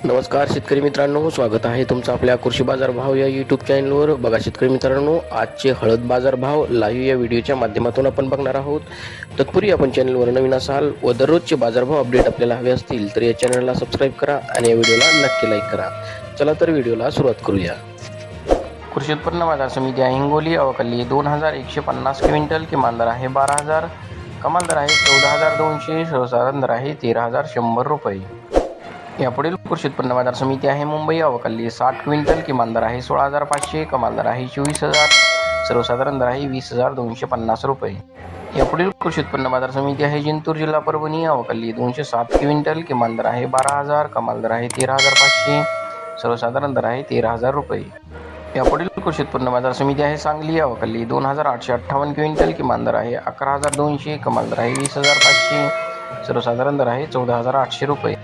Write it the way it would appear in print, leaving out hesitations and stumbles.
नमस्कार शेतकरी मित्रांनो, स्वागत आहे तुमचं आपल्या कृषी बाजार भाव या यूट्यूब चॅनलवर. बघा शेतकरी मित्रांनो, आजचे हळद बाजार भाव लाईव्ह या व्हिडिओच्या माध्यमातून आपण बघणार आहोत. तत्पूर्वी आपण चॅनलवर नवीन असाल व दररोजचे बाजारभाव अपडेट आपल्याला हवे असतील तर या चॅनलला सबस्क्राईब करा आणि या व्हिडिओला नक्की लाईक करा. चला तर व्हिडिओला सुरुवात करूया. कृषी उत्पन्न बाजार समिती आहे हिंगोली, अवकाली 2150 क्विंटल, किमान दर आहे 12,000, कमाल दर आहे 14,200, सर्वसाधारण दर आहे 13,100 रुपये. यापुढील कृषी उत्पन्न बाजार समिती आहे मुंबई, अवकाली 60 क्विंटल, किमान दर आहे 16,500, कमाल दर आहे 24,000, सर्वसाधारण दर आहे 20,250 रुपये. यापुढील कृषी उत्पन्न बाजार समिती आहे जिंतूर, जिल्हा परभणी, अवकाली 207 क्विंटल, किमान दर आहे 12,000, कमाल दर आहे 13,500, सर्वसाधारण दर आहे 13,000 रुपये. यापुढील कृषी उत्पन्न बाजार समिती आहे सांगली, अवकाली 2,858 क्विंटल, किमान दर आहे 11,200, कमाल दर आहे 20,500, सर्वसाधारण दर आहे 14,800 रुपये.